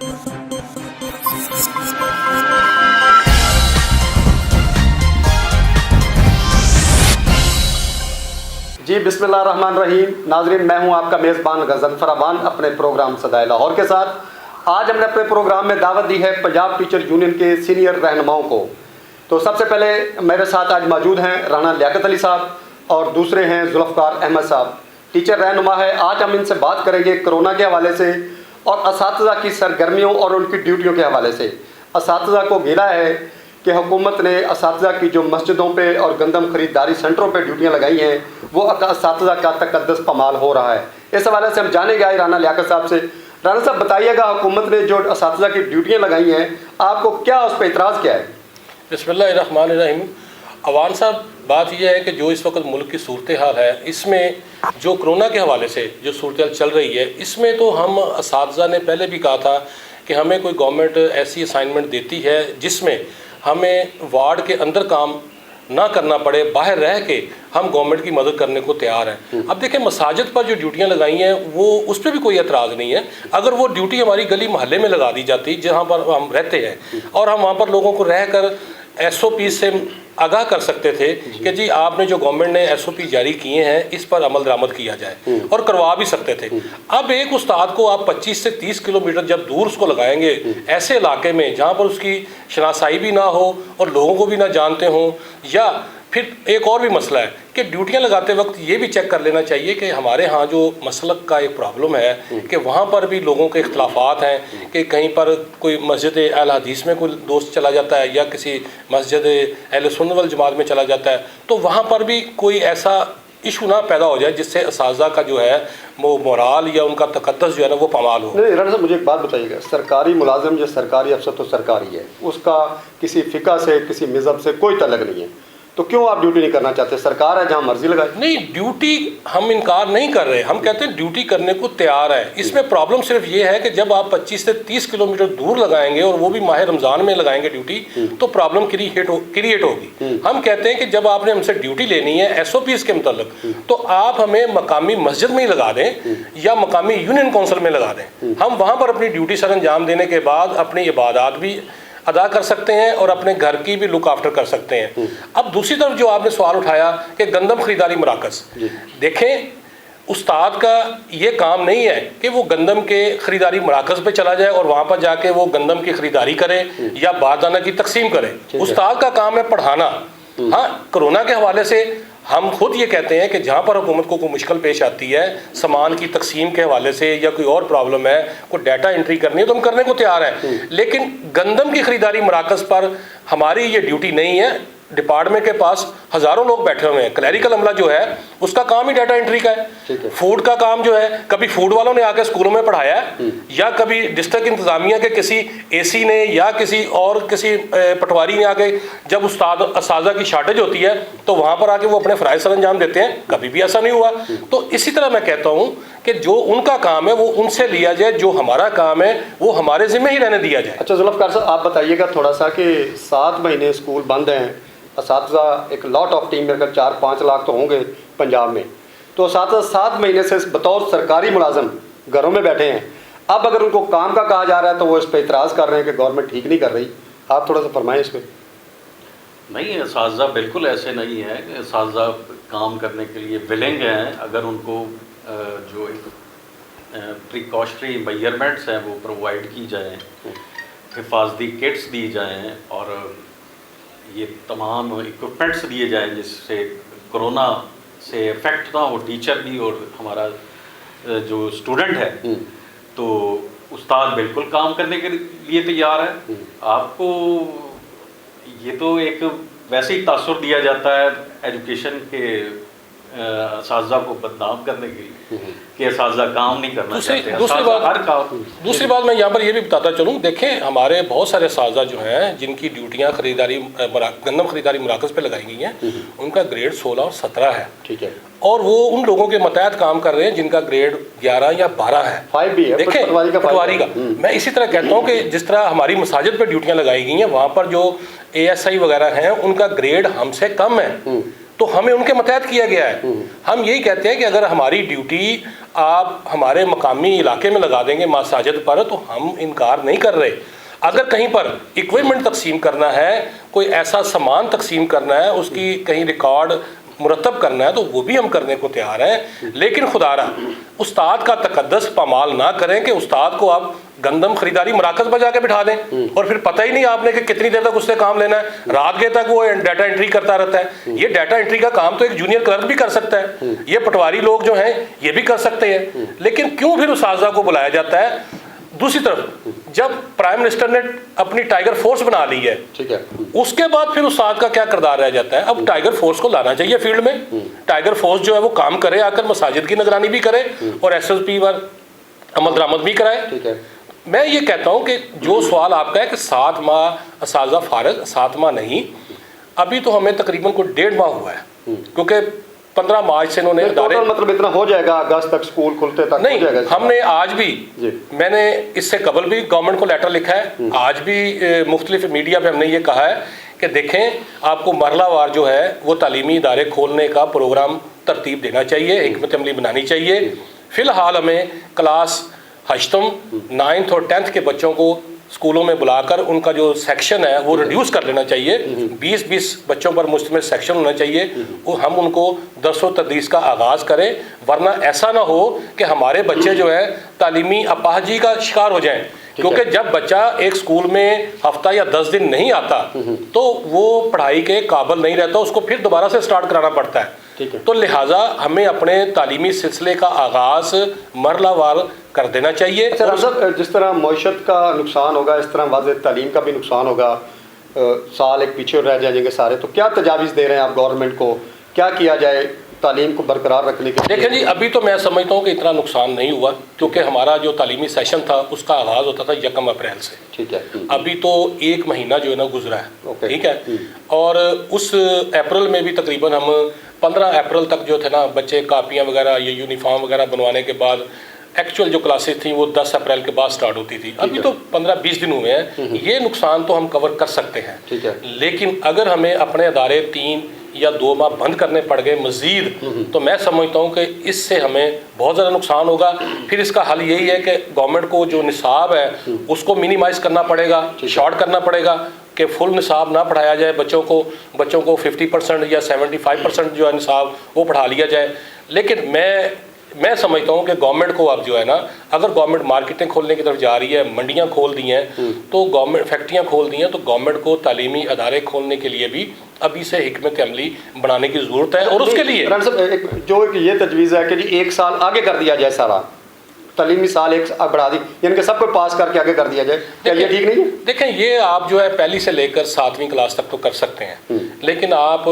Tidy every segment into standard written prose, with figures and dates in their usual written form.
جی بسم اللہ الرحمن الرحیم. ناظرین، میں ہوں آپ کا میزبان غضنفر ابان اپنے پروگرام صدائے لاہور کے ساتھ. آج ہم نے اپنے پروگرام میں دعوت دی ہے پنجاب ٹیچر یونین کے سینئر رہنماؤں کو. تو سب سے پہلے میرے ساتھ آج موجود ہیں رانا لیاقت علی صاحب اور دوسرے ہیں ذوالفقار احمد صاحب. ٹیچر رہنما ہے. آج ہم ان سے بات کریں گے کرونا کے حوالے سے اور اساتذہ کی سرگرمیوں اور ان کی ڈیوٹیوں کے حوالے سے. اساتذہ کو گھیرا ہے کہ حکومت نے اساتذہ کی جو مسجدوں پہ اور گندم خریداری سینٹروں پہ ڈیوٹیاں لگائی ہیں وہ اساتذہ کا تقدس پامال ہو رہا ہے. اس حوالے سے ہم جانیں گے رانا لیاقت صاحب سے. رانا صاحب بتائیے گا، حکومت نے جو اساتذہ کی ڈیوٹیاں لگائی ہیں آپ کو کیا اس پہ اعتراض کیا ہے؟ بسم اللہ الرحمن الرحیم. عوان صاحب، بات یہ ہے کہ جو اس وقت ملک کی صورتحال ہے، اس میں جو کرونا کے حوالے سے جو صورتحال چل رہی ہے، اس میں تو ہم اساتذہ نے پہلے بھی کہا تھا کہ ہمیں کوئی گورنمنٹ ایسی اسائنمنٹ دیتی ہے جس میں ہمیں وارڈ کے اندر کام نہ کرنا پڑے، باہر رہ کے ہم گورنمنٹ کی مدد کرنے کو تیار ہیں. اب دیکھیں، مساجد پر جو ڈیوٹیاں لگائی ہیں وہ اس پہ بھی کوئی اعتراض نہیں ہے. اگر وہ ڈیوٹی ہماری گلی محلے میں لگا دی جاتی جہاں پر ہم رہتے ہیں اور ہم وہاں پر لوگوں کو رہ کر ایس او پی سے آگاہ کر سکتے تھے کہ جی آپ نے جو گورنمنٹ نے ایس او پی جاری کیے ہیں اس پر عمل درآمد کیا جائے، اور کروا بھی سکتے تھے. اب ایک استاد کو آپ 25 سے 30 کلومیٹر جب دور اس کو لگائیں گے ایسے علاقے میں جہاں پر اس کی شناسائی بھی نہ ہو اور لوگوں کو بھی نہ جانتے ہوں، یا پھر ایک اور بھی مسئلہ ہے کہ ڈیوٹیاں لگاتے وقت یہ بھی چیک کر لینا چاہیے کہ ہمارے ہاں جو مسلک کا ایک پرابلم ہے کہ وہاں پر بھی لوگوں کے اختلافات ہیں کہ کہیں پر کوئی مسجد اہل حدیث میں کوئی دوست چلا جاتا ہے یا کسی مسجد اہل سنت والجماعت میں چلا جاتا ہے، تو وہاں پر بھی کوئی ایسا ایشو نہ پیدا ہو جائے جس سے اساتذہ کا جو ہے وہ مورال یا ان کا تقدس جو ہے نا وہ پامال ہو. نہیں رانا صاحب، مجھے ایک بات بتائیے گا، سرکاری ملازم یا سرکاری افسر تو سرکاری ہے، اس کا کسی فقہ سے کسی مذہب سے کوئی تعلق نہیں ہے، تو کیوں آپ ڈیوٹی نہیں کرنا چاہتے؟ سرکار ہے جہاں مرضی لگائے. نہیں، ڈیوٹی ہم انکار نہیں کر رہے، ہم کہتے ہیں ڈیوٹی کرنے کو تیار ہے. اس میں پرابلم صرف یہ ہے کہ جب آپ 25 سے 30 کلومیٹر دور لگائیں گے اور وہ بھی ماہ رمضان میں لگائیں گے ڈیوٹی، تو پرابلم کریٹ ہوگی. ہم کہتے ہیں کہ جب آپ نے ہم سے ڈیوٹی لینی ہے ایس او پیز کے متعلق، تو آپ ہمیں مقامی مسجد میں ہی لگا دیں یا مقامی یونین کونسل میں لگا دیں. ہم وہاں پر اپنی ڈیوٹی سر انجام دینے کے بعد اپنی عبادات بھی ادا کر سکتے ہیں اور اپنے گھر کی بھی لک آفٹر کر سکتے ہیں. اب دوسری طرف جو آپ نے سوال اٹھایا کہ گندم خریداری مراکز، دیکھیں استاد کا یہ کام نہیں ہے کہ وہ گندم کے خریداری مراکز پہ چلا جائے اور وہاں پر جا کے وہ گندم کی خریداری کرے یا بادانہ کی تقسیم کرے. استاد کا کام ہے پڑھانا. ہاں، کرونا کے حوالے سے ہم خود یہ کہتے ہیں کہ جہاں پر حکومت کو کوئی مشکل پیش آتی ہے سامان کی تقسیم کے حوالے سے یا کوئی اور پرابلم ہے، کوئی ڈیٹا انٹری کرنی ہے، تو ہم کرنے کو تیار ہیں. لیکن گندم کی خریداری مراکز پر ہماری یہ ڈیوٹی نہیں ہے. ڈپارٹمنٹ کے پاس ہزاروں لوگ بیٹھے ہوئے ہیں. کلیریکل عملہ جو ہے اس کا کام ہی ڈیٹا انٹری کا ہے. فوڈ کا کام جو ہے کبھی فوڈ والوں نے آ کے اسکولوں میں پڑھایا ہے یا کبھی ڈسٹرکٹ انتظامیہ کے کسی اے سی نے یا کسی پٹواری نے آ کے جب اساتذہ کی شارٹیج ہوتی ہے تو وہاں پر آ کے وہ اپنے فرائض سر انجام دیتے ہیں. کبھی بھی ایسا نہیں ہوا. تو اسی طرح میں کہتا ہوں کہ جو ان کا کام ہے وہ ان سے لیا جائے، جو ہمارا کام ہے وہ ہمارے ذمہ ہی رہنے دیا جائے. اچھا ذوالفقار صاحب، آپ بتائیے گا تھوڑا سا کہ 7 مہینے اسکول بند ہیں، اساتذہ ایک لاٹ آف ٹیم میں 4-5 لاکھ تو ہوں گے پنجاب میں، تو اساتذہ 7 مہینے سے بطور سرکاری ملازم گھروں میں بیٹھے ہیں. اب اگر ان کو کام کا کہا جا رہا ہے تو وہ اس پہ اعتراض کر رہے ہیں کہ گورنمنٹ ٹھیک نہیں کر رہی. آپ تھوڑا سا فرمائیں اس پہ. نہیں، اساتذہ بالکل ایسے نہیں ہے کہ اساتذہ کام کرنے کے لیے ولنگ ہیں. اگر ان کو جو پریکاشنری میجرمنٹس ہیں وہ پرووائڈ کی جائیں، حفاظتی کٹس دی جائیں اور یہ تمام اکوپمنٹس دیے جائیں جس سے کرونا سے افیکٹ نہ ہو ٹیچر بھی اور ہمارا جو اسٹوڈنٹ ہے، تو استاد بالکل کام کرنے کے لیے تیار ہے. آپ کو یہ تو ایک ویسے ہی تاثر دیا جاتا ہے ایجوکیشن کے اساتذہ کو بدنام کرنے کے لیے کہ اساتذہ کام نہیں کرنا چاہتے. دوسری بات میں یہاں پر یہ بھی بتاتا چلوں، دیکھیں ہمارے بہت سارے اساتذہ جو ہیں جن کی ڈیوٹیاں گندم خریداری مراکز پہ لگائی گئی ہیں، ان کا گریڈ 16 اور 17 ہے. ٹھیک ہے، اور وہ ان لوگوں کے متحد کام کر رہے ہیں جن کا گریڈ 11 یا 12 ہے. دیکھیں پٹواری کا میں اسی طرح کہتا ہوں کہ جس طرح ہماری مساجد پہ ڈیوٹیاں لگائی گئی ہیں، وہاں پر جو اے ایس آئی وغیرہ ہیں ان کا گریڈ ہم سے کم ہے، تو ہمیں ان کے متحد کیا گیا ہے. ہم یہی کہتے ہیں کہ اگر ہماری ڈیوٹی آپ ہمارے مقامی علاقے میں لگا دیں گے مساجد پر تو ہم انکار نہیں کر رہے. اگر کہیں پر اکوپمنٹ تقسیم کرنا ہے, کوئی ایسا سامان تقسیم کرنا ہے, اس کی کہیں ریکارڈ مرتب کرنا ہے تو وہ بھی ہم کرنے کو تیار ہیں. لیکن خدا را استاد کا تقدس پامال نہ کریں کہ استاد کو آپ گندم خریداری مراکز پر جا کے بٹھا دیں اور پھر پتہ ہی نہیں آپ نے کہ کتنی دیر تک اس سے کام لینا ہے, رات گئے تک وہ ڈیٹا انٹری کرتا رہتا ہے. یہ ڈیٹا انٹری کا کام تو ایک جونیئر کلرک بھی کر سکتا ہے, یہ پٹواری لوگ جو ہیں یہ بھی کر سکتے ہیں. لیکن کیوں پھر اساتذہ کو بلایا جاتا ہے؟ دوسری طرف جب پرائم منسٹر نے اپنی ٹائیگر فورس بنا لی ہے, ٹھیک ہے, اس کے بعد پھر استاد کا کیا کردار رہ جاتا ہے؟ اب ٹائیگر فورس کو لانا چاہیے فیلڈ میں, ٹائیگر فورس جو ہے وہ کام کرے, آ کر مساجد کی نگرانی بھی کرے اور ایس ایس پی پر عمل درآمد بھی کرائے. ٹھیک ہے. میں یہ کہتا ہوں کہ جو سوال آپ کا ہے کہ 7 ماہ اساتذہ فارغ, 7 ماہ نہیں, ابھی تو ہمیں تقریباً کوئی 1.5 ماہ ہوا ہے, کیونکہ 15 مارچ سے انہوں نے مطلب اتنا ہو جائے گا اگست تک اسکول کھلتے تک نہیں. ہم نے آج بھی میں نے اس سے قبل بھی گورنمنٹ کو لیٹر لکھا ہے, آج بھی مختلف میڈیا پہ ہم نے یہ کہا ہے کہ دیکھیں آپ کو مرحلہ وار جو ہے وہ تعلیمی ادارے کھولنے کا پروگرام ترتیب دینا چاہیے, حکمت عملی بنانی چاہیے. فی الحال ہمیں کلاس 8th 9th اور 10th کے بچوں کو اسکولوں میں بلا کر ان کا جو سیکشن ہے وہ ریڈیوس کر لینا چاہیے. 20 بچوں پر مشتمل سیکشن ہونا چاہیے. ہم ان کو درس و تدریس کا آغاز کریں, ورنہ ایسا نہ ہو کہ ہمارے بچے جو ہے تعلیمی اپاہجی کا شکار ہو جائیں. کیونکہ جب بچہ ایک اسکول میں ہفتہ یا 10 دن نہیں آتا تو وہ پڑھائی کے قابل نہیں رہتا, اس کو پھر دوبارہ سے سٹارٹ کرانا پڑتا ہے. تو لہٰذا ہمیں اپنے تعلیمی سلسلے کا آغاز مرحلہ وار کر دینا چاہیے. جس طرح معیشت کا نقصان ہوگا اس طرح واضح تعلیم کا بھی نقصان ہوگا, سال ایک پیچھے رہ جائیں گے سارے. تو کیا تجاویز دے رہے ہیں آپ گورنمنٹ کو, کیا کیا جائے تعلیم کو برقرار رکھنے کے لیے؟ دیکھیں جی, ابھی تو میں سمجھتا ہوں کہ اتنا نقصان نہیں ہوا, کیونکہ ہمارا جو تعلیمی سیشن تھا اس کا آغاز ہوتا تھا 1 اپریل سے. ٹھیک ہے. ابھی تو 1 مہینہ جو ہے نا گزرا ہے, ٹھیک ہے, اور اس اپریل میں بھی تقریباً ہم 15 اپریل تک جو تھے نا بچے کاپیاں وغیرہ یا یونیفارم وغیرہ بنوانے کے بعد ایکچوئل جو کلاسز تھیں وہ 10 اپریل کے بعد سٹارٹ ہوتی تھی. ابھی تو 15-20 دن ہوئے ہیں, یہ نقصان تو ہم کور کر سکتے ہیں. ٹھیک ہے. لیکن اگر ہمیں اپنے ادارے 3 یا 2 ماہ بند کرنے پڑ گئے مزید, تو میں سمجھتا ہوں کہ اس سے ہمیں بہت زیادہ نقصان ہوگا. پھر اس کا حل یہی ہے کہ گورنمنٹ کو جو نصاب ہے اس کو منیمائز کرنا پڑے گا, شارٹ کرنا پڑے گا, کہ فل نصاب نہ پڑھایا جائے بچوں کو 50% یا 75% جو ہے نصاب وہ پڑھا لیا جائے. لیکن میں سمجھتا ہوں کہ گورنمنٹ کو اب جو ہے نا, اگر گورنمنٹ مارکیٹیں کھولنے کی طرف جا رہی ہے, منڈیاں کھول دی ہیں تو گورنمنٹ فیکٹریاں کھول دی ہیں, تو گورنمنٹ کو تعلیمی ادارے کھولنے کے لیے بھی ابھی سے حکمت عملی بنانے کی ضرورت ہے. اور اس کے لیے جو یہ تجویز ہے کہ جی 1 سال آگے کر دیا جائے, سارا تعلیمی سال 1 بڑھا دی, یعنی کہ سب کو پاس کر کے آگے کر دیا جائے, کیا یہ ٹھیک نہیں ہے؟ دیکھیں یہ آپ جو ہے پہلی سے لے کر 7ویں کلاس تک تو کر سکتے ہیں, لیکن آپ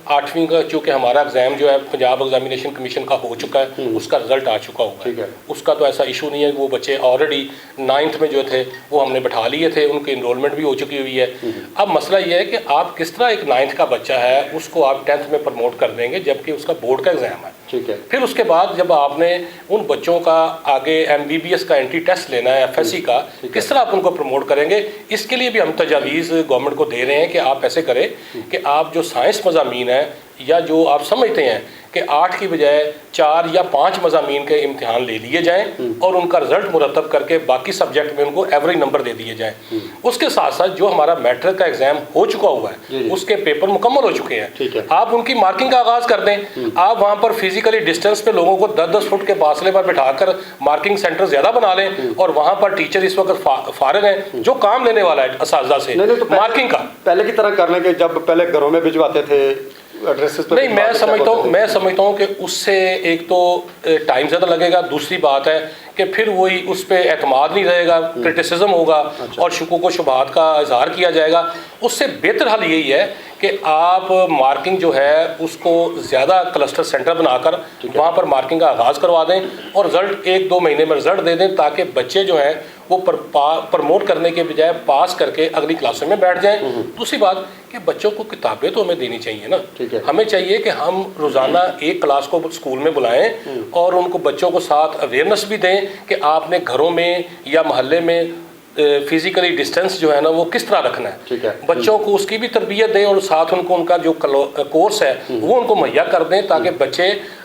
8ویں کا چونکہ ہمارا ایگزام جو ہے پنجاب ایگزامینیشن کمیشن کا ہو چکا ہے, اس کا رزلٹ آ چکا ہوا ہے, اس کا تو ایسا ایشو نہیں ہے. وہ بچے آلریڈی 9th میں جو تھے وہ ہم نے بٹھا لیے تھے, ان کی انرولمنٹ بھی ہو چکی ہوئی ہے. اب مسئلہ یہ ہے کہ آپ کس طرح ایک 9th کا بچہ ہے اس کو آپ 10th میں پروموٹ کر دیں گے جبکہ اس کا بورڈ کا ایگزام ہے. ٹھیک ہے. پھر اس کے بعد جب آپ نے ان بچوں کا آگے MBBS کا انٹری ٹیسٹ لینا ہے, FSC کا, کس طرح آپ ان کو پروموٹ کریں گے؟ اس کے لیے بھی ہم تجاویز گورنمنٹ کو دے رہے ہیں کہ آپ ایسے کریں کہ آپ جو سائنس مضامین ہیں یا جو آپ سمجھتے ہیں کہ 8 کی بجائے 4 یا 5 مضامین کے امتحان لے لیے جائیں اور ان کا رزلٹ مرتب کر کے باقی سبجیکٹ میں ان کو ایوریج نمبر دے دیے جائیں. اس کے ساتھ ساتھ جو ہمارا میٹرک کا ایگزام ہو چکا ہوا ہے اس کے پیپر مکمل ہو چکے ہیں, آپ ان کی مارکنگ کا آغاز کر دیں. آپ وہاں پر فزیکلی ڈسٹینس پہ لوگوں کو 10-10 فٹ کے فاصلے پر بٹھا کر مارکنگ سینٹر زیادہ بنا لیں, اور وہاں پر ٹیچر اس وقت فارغ ہیں جو کام لینے والا ہے اساتذہ سے مارکنگ کا. پہلے کی طرح کر لیں کہ جب پہلے گھروں میں بھجواتے تھے نہیں, میں سمجھتا ہوں کہ اس سے ایک تو ٹائم زیادہ لگے گا, دوسری بات ہے کہ پھر وہی اس پہ اعتماد نہیں رہے گا, کرٹیسزم ہوگا اور شکوک و شبہات کا اظہار کیا جائے گا. اس سے بہتر حل یہی ہے کہ آپ مارکنگ جو ہے اس کو زیادہ کلسٹر سینٹر بنا کر وہاں پر مارکنگ کا آغاز کروا دیں اور رزلٹ 1-2 مہینے میں رزلٹ دے دیں, تاکہ بچے جو ہیں وہ پروموٹ کرنے کے بجائے پاس کر کے اگلی کلاسوں میں بیٹھ جائیں. دوسری بات کہ بچوں کو کتابیں تو ہمیں دینی چاہیے نا, ہمیں چاہیے کہ ہم روزانہ ایک کلاس کو اسکول میں بلائیں اور ان کو بچوں کو ساتھ اویئرنیس بھی دیں کہ آپ نے گھروں میں یا محلے میں فزیکلی ڈسٹینس جو ہے نا وہ کس طرح رکھنا ہے. بچوں کو اس کی بھی تربیت دیں اور ساتھ ان کو ان کا جو کورس ہے وہ ان کو مہیا کر دیں, تاکہ بچے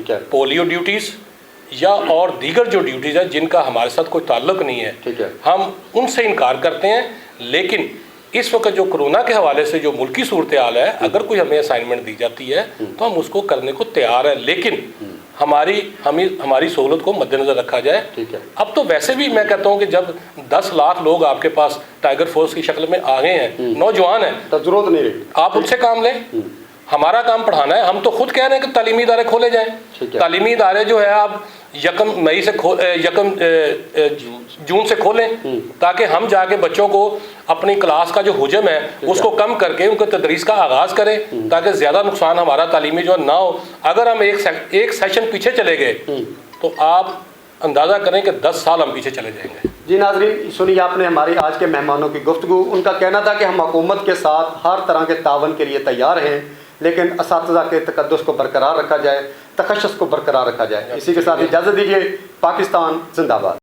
ٹھیک ہے، پولیو ڈیوٹیز یا اور دیگر جو ڈیوٹیز ہیں جن کا ہمارے ساتھ کوئی تعلق نہیں ہے، ٹھیک ہے، ہم ان سے انکار کرتے ہیں. لیکن اس وقت جو کرونا کے حوالے سے جو ملکی صورتحال ہے، اگر کوئی ہمیں اسائنمنٹ دی جاتی ہے تو ہم اس کو کرنے کو تیار ہیں، لیکن ہماری سہولت کو مد نظر رکھا جائے. ٹھیک ہے. اب تو ویسے بھی میں کہتا ہوں کہ جب 10 لاکھ لوگ آپ کے پاس ٹائیگر فورس کی شکل میں آ گئے ہیں، نوجوان ہیں، تو ضرورت نہیں رہی. آپ ان سے کام لیں. ہمارا کام پڑھانا ہے. ہم تو خود کہہ رہے ہیں کہ تعلیمی ادارے کھولے جائیں. ٹھیک ہے. تعلیمی ادارے جو ہے آپ 1 جون سے کھولیں تاکہ ہم جا کے بچوں کو اپنی کلاس کا جو حجم ہے اس کو کم کر کے ان کو تدریس کا آغاز کریں تاکہ زیادہ نقصان ہمارا تعلیمی جو نہ ہو. اگر ہم ایک سیشن پیچھے چلے گئے تو آپ اندازہ کریں کہ 10 سال ہم پیچھے چلے جائیں گے. جی ناظرین، سنیے آپ نے ہماری آج کے مہمانوں کی گفتگو. ان کا کہنا تھا کہ ہم حکومت کے ساتھ ہر طرح کے تعاون کے لیے تیار ہیں، لیکن اساتذہ کے تقدس کو برقرار رکھا جائے، تخصص کو برقرار رکھا جائے. اسی کے ساتھ اجازت دیجیے. پاکستان زندہ باد.